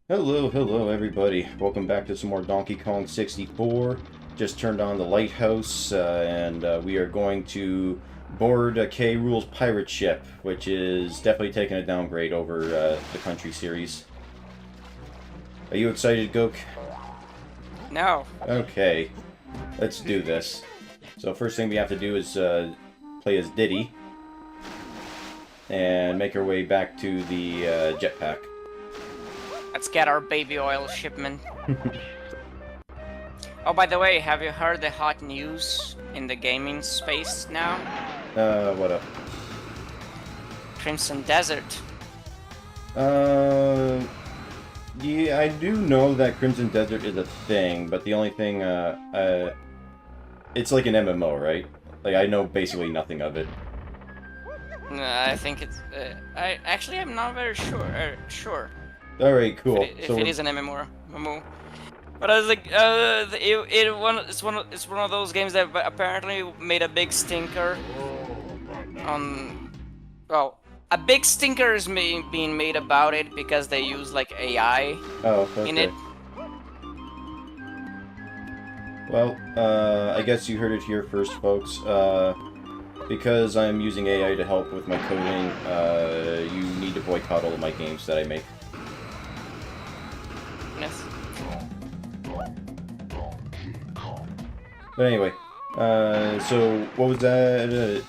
Hello everybody. Welcome back to some more Donkey Kong 64. Just turned on the lighthouse, and we are going to board K. Rool's pirate ship, which is definitely taking a downgrade over the Country series. Are you excited, Goke? No. Okay, let's do this. So first thing we have to do is play as Diddy, and make our way back to the jetpack. Let's get our baby oil shipment. Oh, by the way, have you heard the hot news in the gaming space now? What up? Crimson Desert. Yeah, I do know that Crimson Desert is a thing, but the only thing, it's like an MMO, right? Like, I know basically nothing of it. I think it's. I'm not very sure. Alright, cool. If it is an MMO. But I was like, it's one of those games that apparently made a big stinker. Well, a big stinker is being made about it because they use like AI in it. Well, I guess you heard it here first, folks. Because I'm using AI to help with my coding, you need to boycott all of my games that I make. Yes. But anyway, so what was that?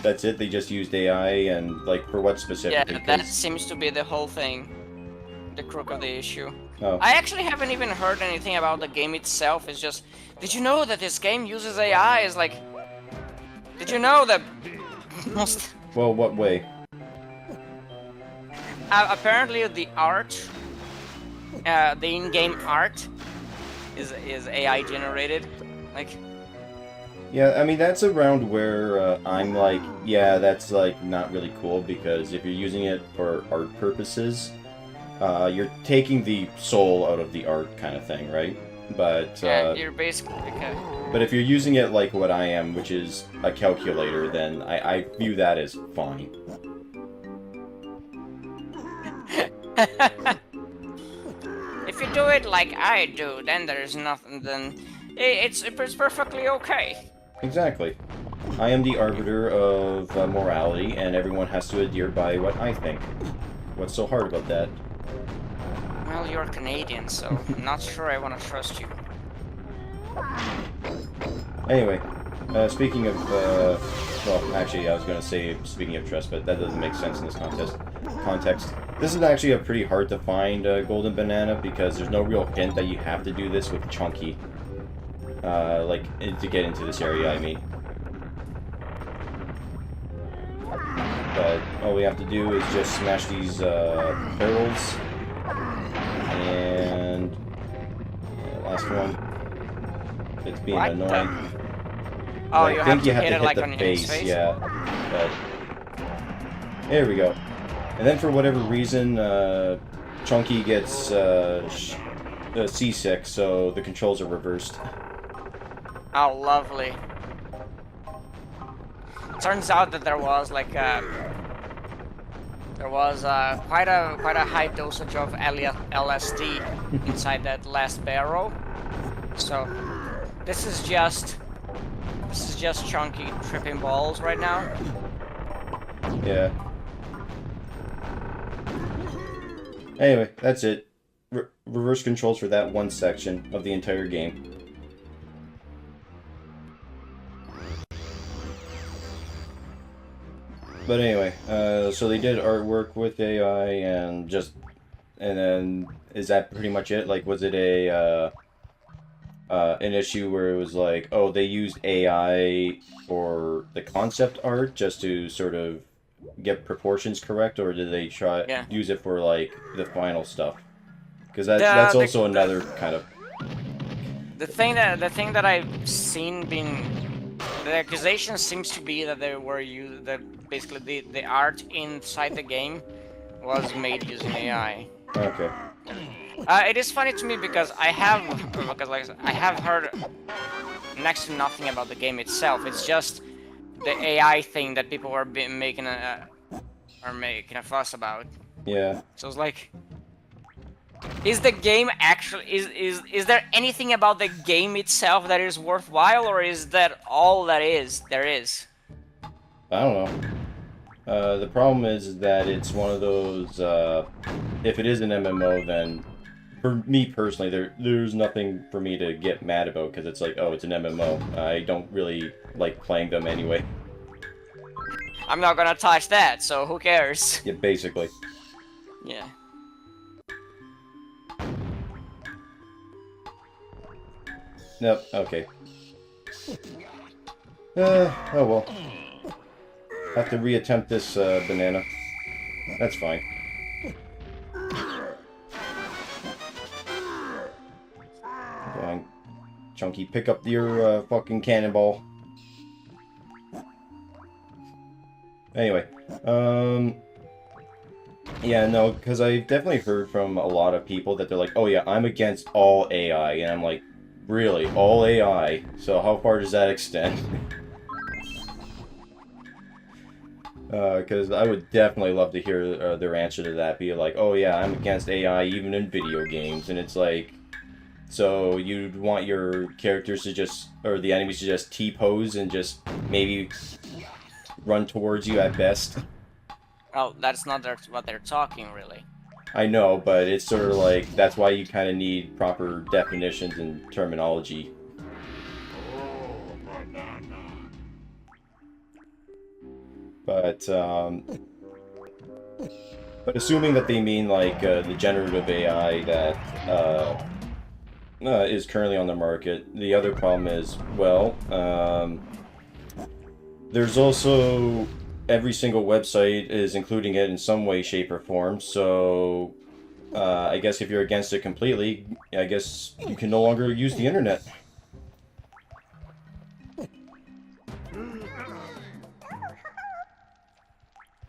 That's it? They just used AI, and like for what specifically? Yeah, that seems to be the whole thing. The crook of the issue. Oh. I actually haven't even heard anything about the game itself. It's just, did you know that this game uses AI? It's like, did you know that most... Well, what way? Apparently the art, the in-game art is AI generated. Like... Yeah, I mean, that's around where I'm like, yeah, that's like not really cool, because if you're using it for art purposes, you're taking the soul out of the art kind of thing, right? But yeah, you're basically okay. But if you're using it like what I am, which is a calculator, then I view that as fine. If you do it like I do, then there's nothing. Then it's perfectly okay. Exactly. I am the arbiter of morality, and everyone has to adhere by what I think. What's so hard about that? Well, you're Canadian, so I'm not sure I want to trust you. Anyway, speaking of, well, actually, I was going to say speaking of trust, but that doesn't make sense in this context. This is actually a pretty hard to find golden banana, because there's no real hint that you have to do this with Chunky. Like, to get into this area, I mean. But all we have to do is just smash these barrels. And last one. It's being annoying. Oh, you have to hit it like on the base, face? yeah. But there we go. And then for whatever reason, Chunky gets seasick, so the controls are reversed. Oh, lovely. Turns out that there was like quite a high dosage of LSD inside that last barrel. So this is just Chunky tripping balls right now. Yeah. Anyway, that's it. Reverse controls for that one section of the entire game. But anyway, so they did artwork with AI, and then is that pretty much it? Like, was it an issue where it was like, oh, they used AI for the concept art just to sort of get proportions correct, or did they use it for like the final stuff? Because that's also another kind of... The thing that I've seen being, the accusation seems to be that that basically the art inside the game was made using AI. Okay. It is funny to me because I have heard next to nothing about the game itself. It's just the AI thing that people are making a fuss about. Yeah. So it's like, Is the game actually is there anything about the game itself that is worthwhile, or is that all that there is? I don't know. The problem is that it's one of those, if it is an MMO, then for me personally, there's nothing for me to get mad about, because it's like, oh, it's an MMO. I don't really like playing them anyway. I'm not gonna touch that, so who cares? Yeah, basically. Yeah. Nope, okay. Oh well. Have to reattempt this, banana. That's fine. Go on, Chunky, pick up your, fucking cannonball. Anyway, yeah, no, because I've definitely heard from a lot of people that they're like, oh yeah, I'm against all AI, and I'm like, really, all AI? So how far does that extend? Because I would definitely love to hear their answer to that, be like, oh yeah, I'm against AI even in video games, and it's like, so you'd want your characters to just, or the enemies to just T-pose and just maybe run towards you at best? Well, that's not what they're talking, really. I know, but it's sort of like, that's why you kind of need proper definitions and terminology. But assuming that they mean, like, the generative AI that, is currently on the market, the other problem is, well, there's also every single website is including it in some way, shape, or form, so I guess if you're against it completely, I guess you can no longer use the internet.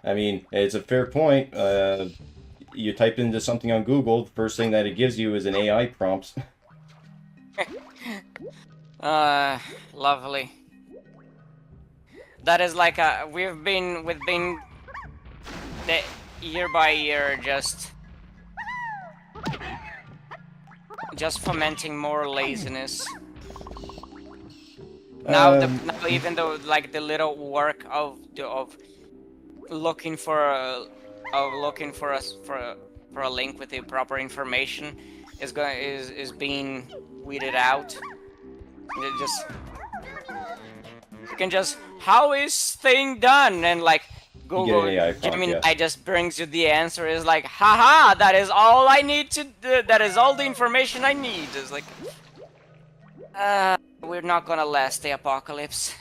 I mean, it's a fair point. You type into something on Google, the first thing that it gives you is an AI prompt. Lovely. That is like we've been year by year just fomenting more laziness. Now now even though like the little work of looking for a link with the proper information is being weeded out. It just you can just, how is thing done, and like Google Gemini just brings you the answer. Is like, haha, that is all I need to do, that is all the information I need. It's like, we're not gonna last the apocalypse.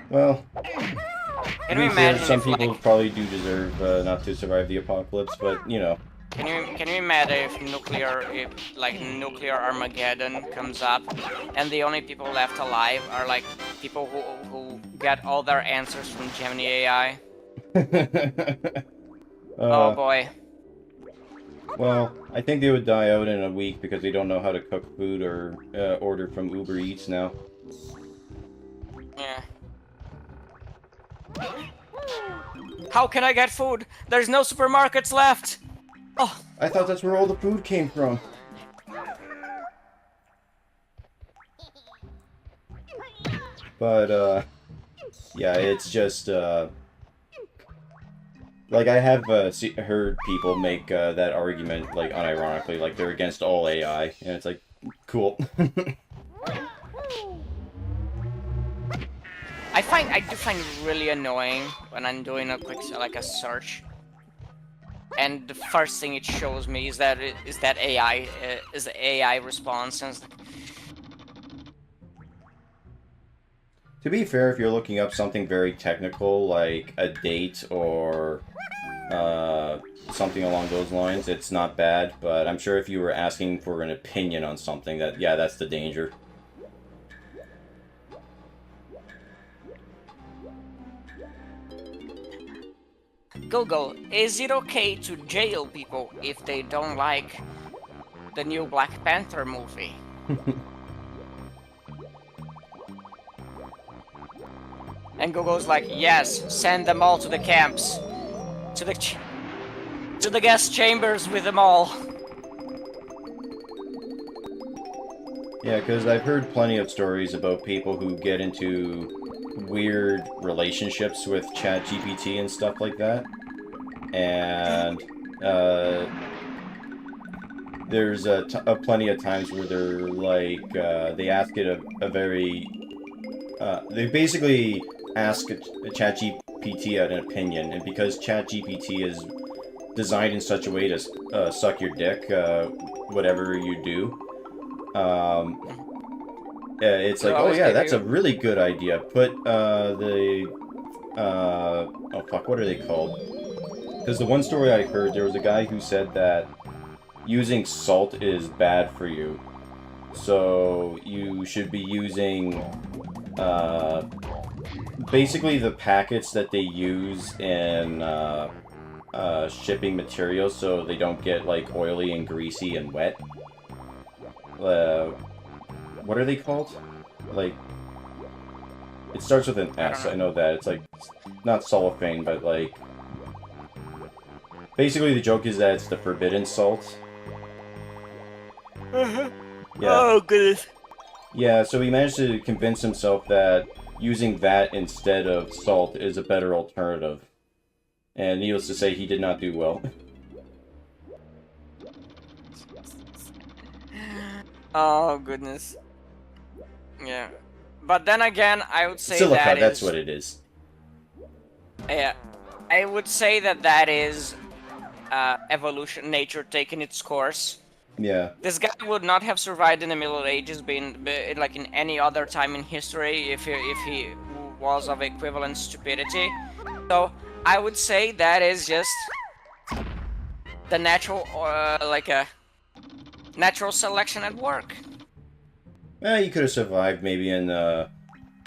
Well, can you imagine some if, people like, probably do deserve not to survive the apocalypse, but you know. Can you imagine if nuclear Armageddon comes up, and the only people left alive are like people who get all their answers from Gemini AI? Oh boy. Well, I think they would die out in a week because they don't know how to cook food or order from Uber Eats now. Yeah. How can I get food? There's no supermarkets left. Oh. I thought that's where all the food came from. But, yeah, it's just, like, I have heard people make that argument, like, unironically, like, they're against all AI, and it's like, cool. I do find it really annoying when I'm doing a quick, like, a search, and the first thing it shows me is that AI is the AI response, and it's like... To be fair, if you're looking up something very technical, like a date or something along those lines, it's not bad, but I'm sure if you were asking for an opinion on something, that's the danger. Google, is it okay to jail people if they don't like the new Black Panther movie? And Google's like, yes, send them all to the camps. To To the gas chambers with them all. Yeah, because I've heard plenty of stories about people who get into weird relationships with ChatGPT and stuff like that. And there's plenty of times where they're like, they ask it a very... they basically ask ChatGPT an opinion, and because ChatGPT is designed in such a way to suck your dick, whatever you do, it's like, oh yeah, that's a really good idea. Put oh fuck, what are they called? Because the one story I heard, there was a guy who said that using salt is bad for you. So you should be using basically the packets that they use in shipping materials so they don't get like oily and greasy and wet. What are they called? Like, it starts with an S, I know that. It's like, not cellophane, but like... Basically the joke is that it's the forbidden salt. Yeah. Oh, goodness. Yeah, so he managed to convince himself that using that instead of salt is a better alternative. And needless to say, he did not do well. Oh, goodness. Yeah. But then again, I would say Silica, that's what it is. Yeah. I would say that is evolution, nature taking its course. Yeah. This guy would not have survived in the Middle Ages, like in any other time in history, if he was of equivalent stupidity. So I would say that is just the natural, like a natural selection at work. You could have survived maybe in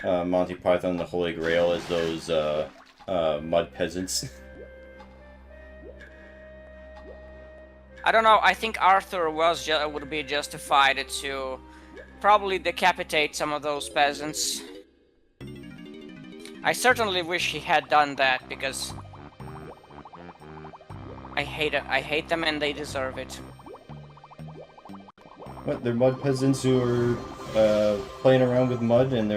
Monty Python and the Holy Grail as those mud peasants. I don't know. I think Arthur would be justified to probably decapitate some of those peasants. I certainly wish he had done that because I hate them and they deserve it. What? They're mud peasants who are playing around with mud, and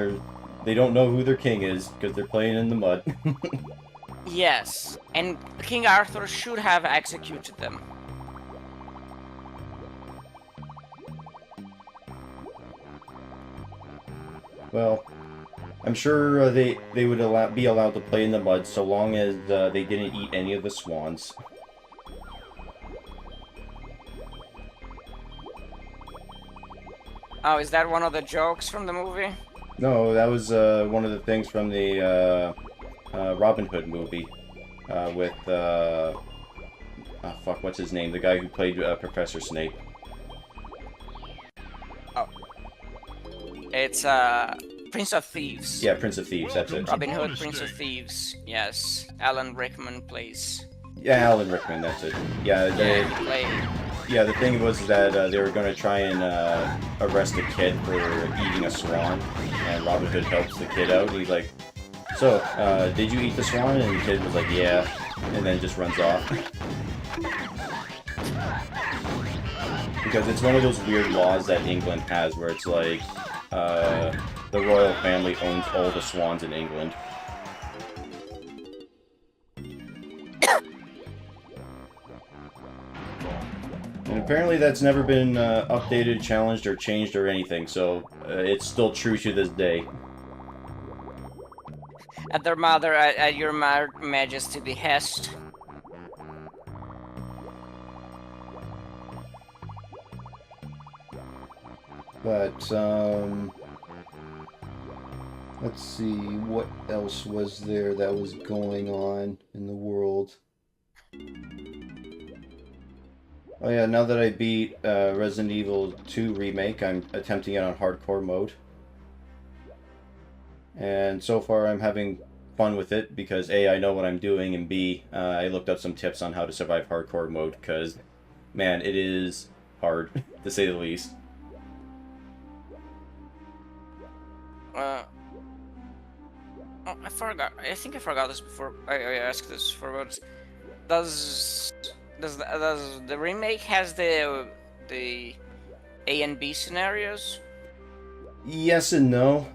they don't know who their king is because they're playing in the mud. Yes, and King Arthur should have executed them. Well, I'm sure they would be allowed to play in the mud so long as they didn't eat any of the swans. Oh, is that one of the jokes from the movie? No, that was one of the things from the Robin Hood movie with oh fuck, what's his name? The guy who played Professor Snape. Oh, it's Prince of Thieves. Yeah, Prince of Thieves. That's it. Robin Hood, Prince of Thieves. Yes, Alan Rickman plays. Yeah, Alan Rickman. That's it. Yeah, yeah. The thing was that they were going to try and arrest a kid for eating a swan, and Robin Hood helps the kid out. And he's like, "So, did you eat the swan?" And the kid was like, "Yeah," and then just runs off. Because it's one of those weird laws that England has, where it's like the royal family owns all the swans in England. And apparently that's never been updated, challenged, or changed or anything, so it's still true to this day. At your majesty behest. But, let's see, what else was there that was going on in the world? Oh yeah, now that I beat Resident Evil 2 Remake, I'm attempting it on hardcore mode. And so far I'm having fun with it because A, I know what I'm doing, and B, I looked up some tips on how to survive hardcore mode because, man, it is hard, to say the least. Oh, I forgot. I think I forgot this before. I asked this before, but does the remake has the A and B scenarios? Yes and no.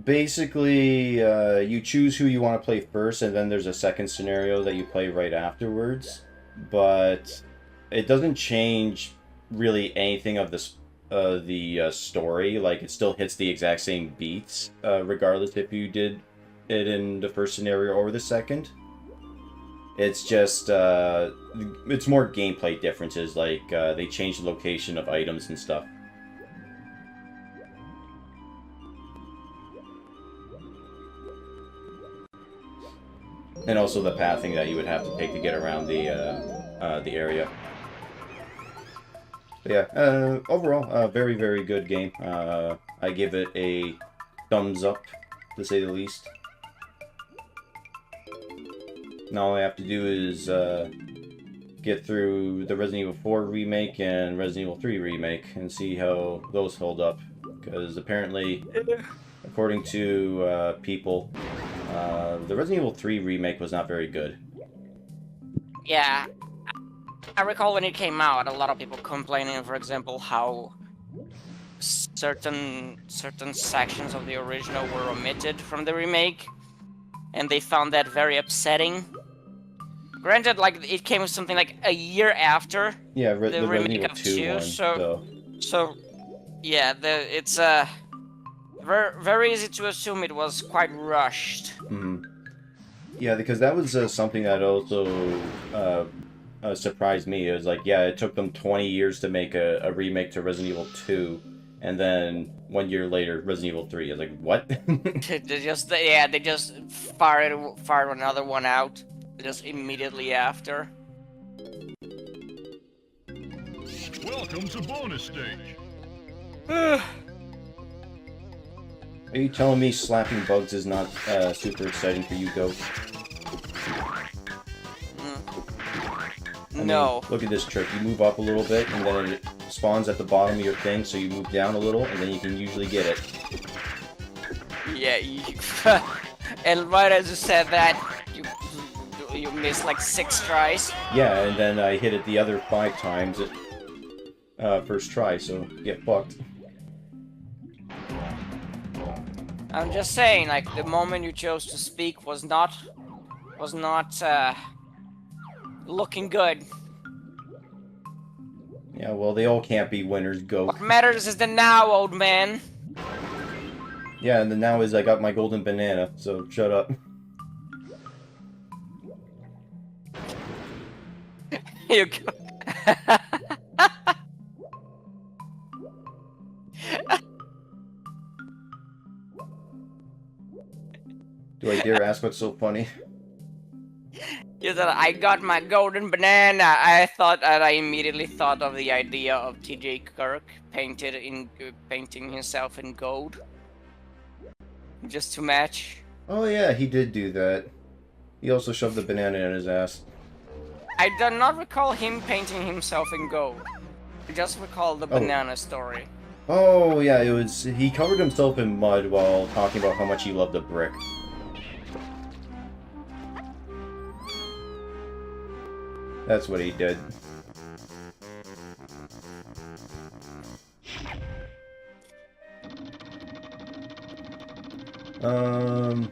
Basically, you choose who you want to play first, and then there's a second scenario that you play right afterwards. But it doesn't change really anything of the story. Like, it still hits the exact same beats, regardless if you did it in the first scenario or the second. It's just, it's more gameplay differences, like, they change the location of items and stuff. And also the pathing that you would have to take to get around the area. But yeah, overall, very, very good game. I give it a thumbs up, to say the least. Now all I have to do is get through the Resident Evil 4 remake and Resident Evil 3 remake and see how those hold up. Because apparently, according to people, the Resident Evil 3 remake was not very good. Yeah. I recall when it came out, a lot of people complaining, for example, how certain sections of the original were omitted from the remake, and they found that very upsetting. Granted, like, it came something like a year after Yeah, the the Resident remake Evil of 2 2, one, so yeah, it's very easy to assume it was quite rushed. Mm-hmm. Yeah, because that was something that also surprised me. It was like, yeah, it took them 20 years to make a remake to Resident Evil 2, and then 1 year later, Resident Evil 3. I was like, what? they just fired another one out just immediately after. Welcome to bonus stage. Are you telling me slapping bugs is not super exciting for you, Goat? I mean, No. look at this trick. You move up a little bit, and then it spawns at the bottom of your thing, so you move down a little, and then you can usually get it. Yeah, and right as you said that, you missed like 6 tries. Yeah, and then I hit it the other 5 times at first try, so get fucked. I'm just saying, like, the moment you chose to speak was not looking good. Yeah, well, they all can't be winners, Goat. What matters is the now, old man. Yeah, and the now is I got my golden banana, so shut up. You go. Do I dare ask what's so funny? You said I got my golden banana. I immediately thought of the idea of T.J. Kirk painting himself in gold, just to match. Oh yeah, he did do that. He also shoved the banana in his ass. I do not recall him painting himself in gold. I just recall the banana story. Oh yeah, it was. He covered himself in mud while talking about how much he loved a brick. That's what he did.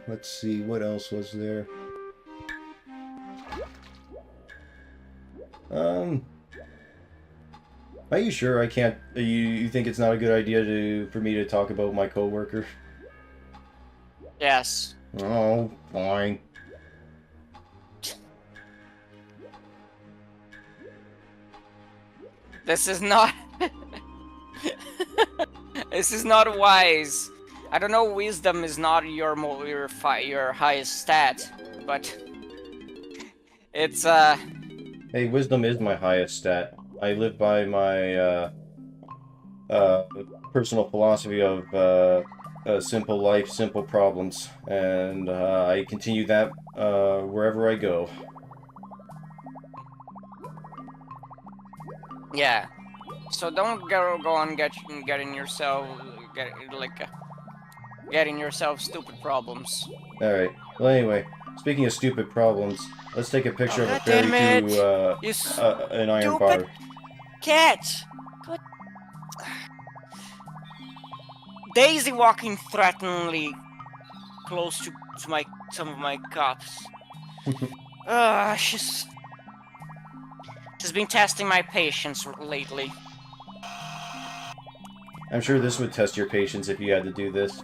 Let's see, what else was there? Are you sure I can't, you think it's not a good idea for me to talk about my coworker? Yes. Oh, fine. This is not... This is not wise. I don't know, wisdom is not your highest stat, but... It's, Hey, wisdom is my highest stat. I live by my, personal philosophy of, simple life, simple problems. And, I continue that, wherever I go. Yeah. So don't go on getting yourself stupid problems. Alright. Well, anyway, Speaking of stupid problems, let's take a picture of a God fairy damn it. to You an iron stupid bar. cat! God. Daisy walking threateningly close to some of my cups. She's been testing my patience lately. I'm sure this would test your patience if you had to do this.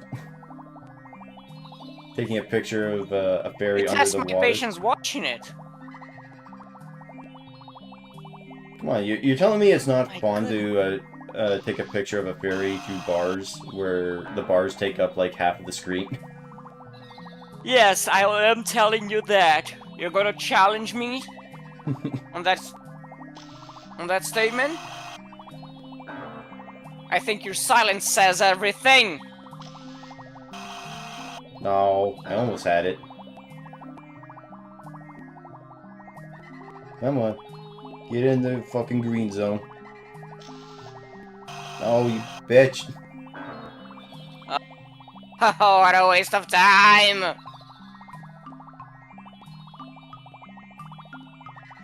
Taking a picture of a fairy It under tests the my water. patience watching it. Come on, you're telling me it's not My fun to take a picture of a fairy through bars where the bars take up like half of the screen? Yes, I am telling you that. You're gonna challenge me on that statement? I think your silence says everything. No, I almost had it. Come on. Get in the fucking green zone. Oh, you bitch. Oh, what a waste of time!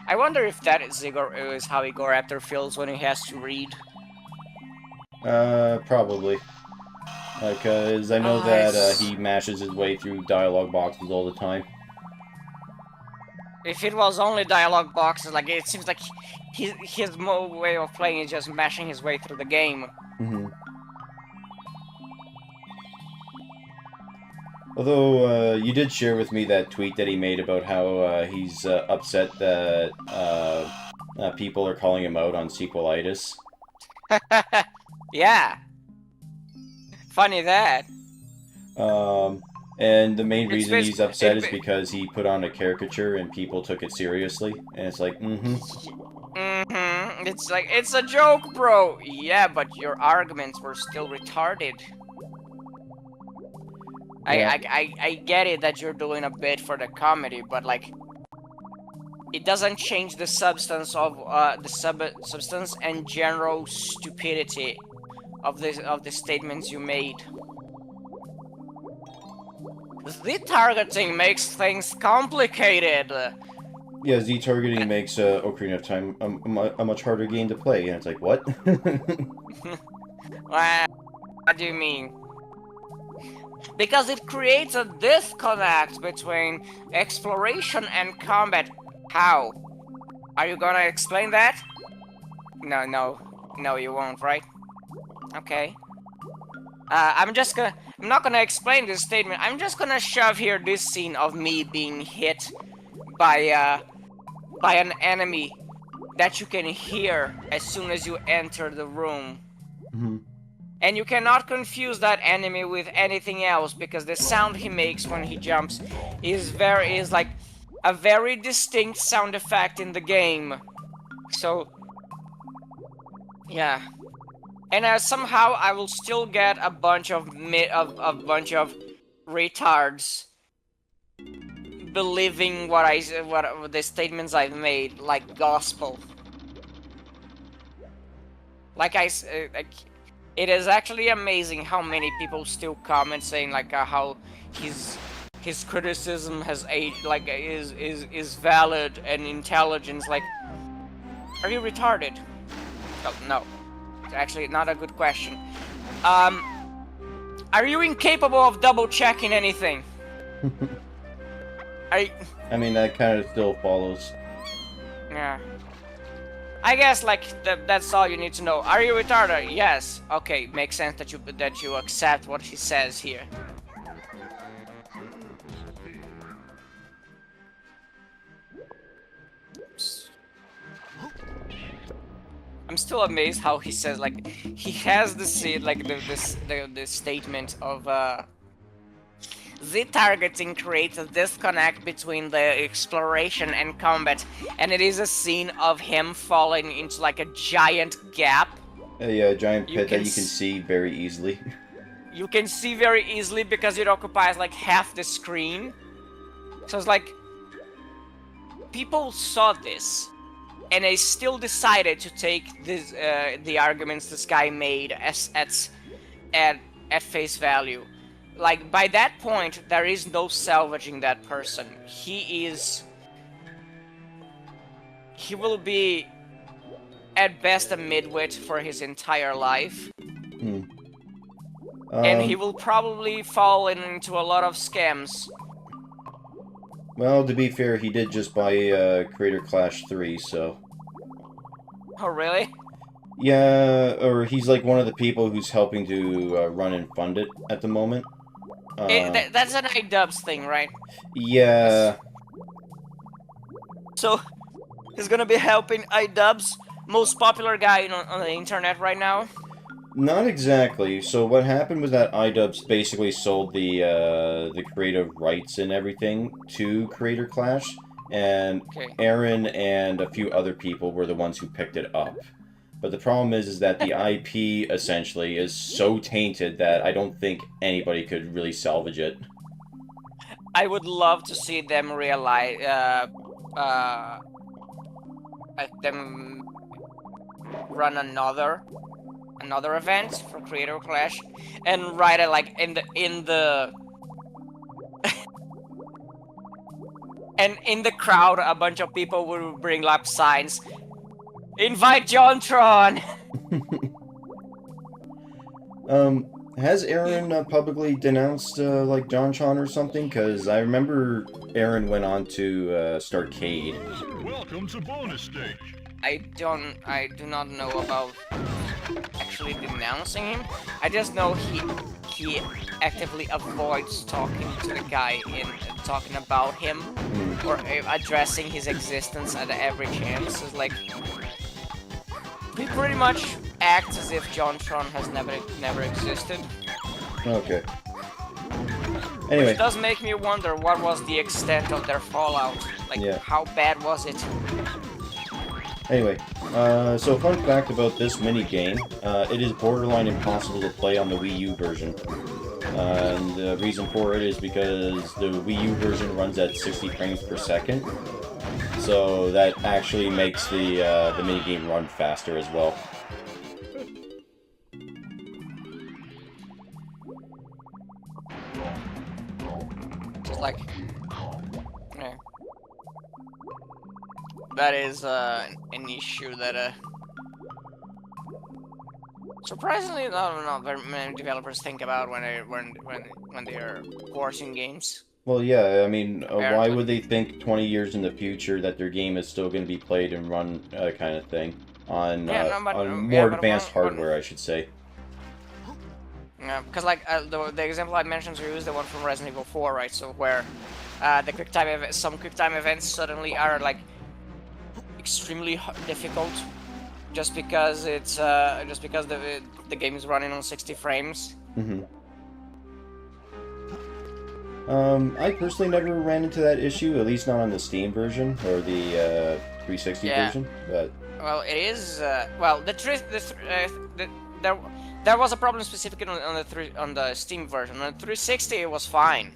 I wonder if that is how Igor Raptor feels when he has to read. Probably. Because I know that he mashes his way through dialogue boxes all the time. If it was only dialogue boxes, like it seems like his way of playing is just mashing his way through the game. Mm-hmm. Although, you did share with me that tweet that he made about how he's upset that people are calling him out on sequelitis. Yeah. Funny that. And the main reason he's upset is it- because he put on a caricature and people took it seriously. And it's like, It's like, it's a joke, bro. Yeah, but your arguments were still retarded. Yeah. I get it that you're doing a bit for the comedy, but like, it doesn't change the substance of substance and general stupidity of the statements you made. The targeting makes things complicated. Yeah, Z-targeting makes Ocarina of Time a much harder game to play, and it's like, what? What do you mean? Because it creates a disconnect between exploration and combat. How? Are you gonna explain that? No, you won't, right? Okay. I'm not gonna explain this statement. I'm just gonna shove here this scene of me being hit by an enemy that you can hear as soon as you enter the room. Mm-hmm. And you cannot confuse that enemy with anything else because the sound he makes when he jumps is like a very distinct sound effect in the game. So yeah. And somehow I will still get a bunch of retards believing what the statements I've made like gospel. Like it is actually amazing how many people still comment saying like how his criticism has is valid and intelligent. Like, are you retarded? Oh, no. Actually, not a good question. Are you incapable of double checking anything? I mean, that kind of still follows. Yeah. I guess like that's all you need to know. Are you retarded? Yes. Okay, makes sense that you accept what he says here. I'm still amazed how he says like he has the statement of the targeting creates a disconnect between the exploration and combat, and it is a scene of him falling into like a giant gap. A giant pit that you can see very easily. You can see very easily because it occupies like half the screen. So it's like people saw this, and they still decided to take this the arguments this guy made at face value. like by that point, there is no salvaging that person. He will be at best a midwit for his entire life. Hmm. And he will probably fall into a lot of scams. Well, to be fair, he did just buy Creator Clash 3, so... Oh, really? Yeah, or he's like one of the people who's helping to run and fund it at the moment. That's an iDubbbz thing, right? Yeah. So, he's gonna be helping iDubbbz, most popular guy on the internet right now? Not exactly. So what happened was that iDubbbz basically sold the creative rights and everything to Creator Clash, and Okay. Aaron and a few other people were the ones who picked it up. But the problem is that the IP essentially is so tainted that I don't think anybody could really salvage it. I would love to see them realize, them run another event for Creator Clash, and write it like in the and in the crowd, a bunch of people will bring up signs. Invite JonTron! Has Aaron publicly denounced, like, JonTron or something? Because I remember Aaron went on to, Starcade. Welcome to bonus stage. I do not know about actually denouncing him. I just know he actively avoids talking to the guy and talking about him or addressing his existence at every chance. It's like he pretty much acts as if JonTron has never existed. Okay. Anyway. Which does make me wonder what was the extent of their fallout. Like, how bad was it? Anyway, so fun fact about this mini-game, it is borderline impossible to play on the Wii U version. And the reason for it is because the Wii U version runs at 60 frames per second. So that actually makes the mini-game run faster as well. Just like... yeah. That is an issue that surprisingly not very many developers think about when they are porting games. Well, yeah, I mean, why would they think 20 years in the future that their game is still going to be played and run, kind of thing, on more advanced hardware, I should say. Yeah, because like the example I mentioned to you is the one from Resident Evil 4, right? So where some QuickTime events suddenly are like extremely difficult, just because it's the game is running on 60 frames. Mm-hmm. I personally never ran into that issue, at least not on the Steam version or the 360 version. But well, it is well there was a problem specifically on the Steam version. On the 360, it was fine.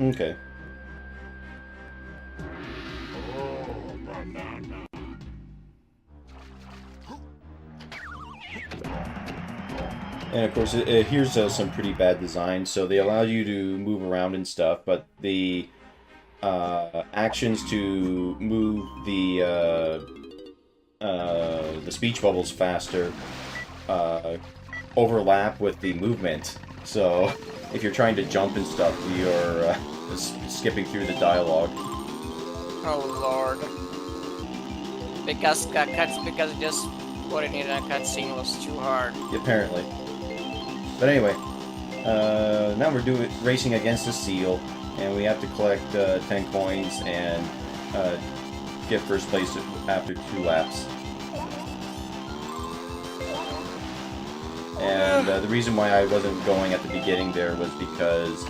Okay. And of course, here's some pretty bad design. So they allow you to move around and stuff, but the actions to move the speech bubbles faster overlap with the movement. So if you're trying to jump and stuff, you're skipping through the dialogue. Oh lord! Because just putting it in a cutscene was too hard. Apparently. But anyway, now we're racing against a seal, and we have to collect 10 coins and get first place after 2 laps. And the reason why I wasn't going at the beginning there was because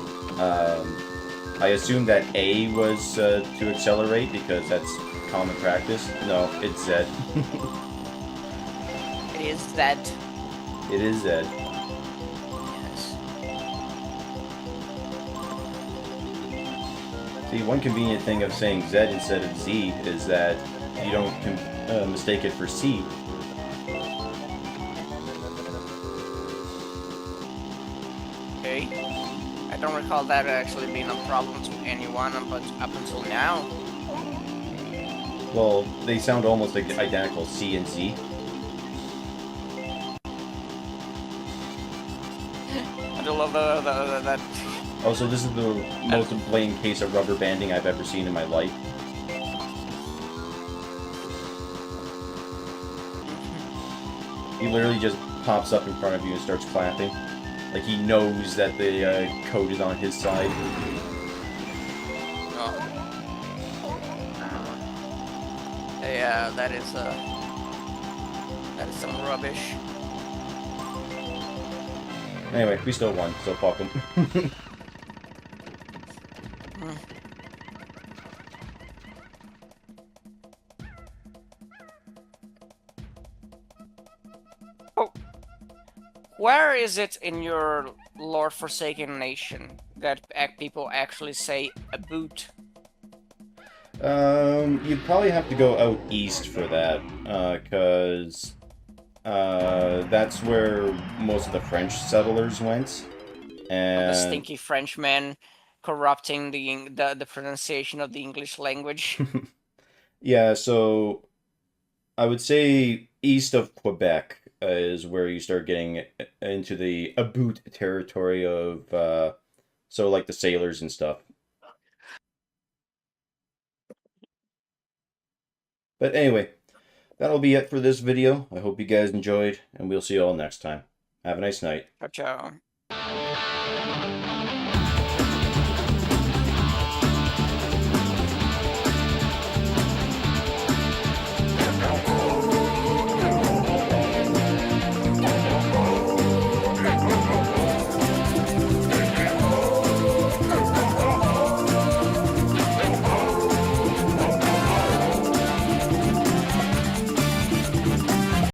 I assumed that A was to accelerate, because that's common practice. No, it's Z. It is Z. It is Z. See, one convenient thing of saying Z instead of Z is that you don't mistake it for C. okay. I don't recall that actually being a problem to anyone, but up until now. Well, they sound almost like identical, C and Z. I do love that. Also, this is the most blatant case of rubber banding I've ever seen in my life. He literally just pops up in front of you and starts clapping. Like he knows that the code is on his side. Oh. Yeah, that is some rubbish. Anyway, we still won, so fuck him. Oh, where is it in your Lord Forsaken nation that people actually say a boot? You'd probably have to go out east for that, cause that's where most of the French settlers went, and The stinky Frenchmen corrupting the pronunciation of the English language. yeah, so I would say east of Quebec is where you start getting into the Aboot territory of, so like the sailors and stuff. But anyway, that'll be it for this video. I hope you guys enjoyed, and we'll see you all next time. Have a nice night. Ciao, ciao.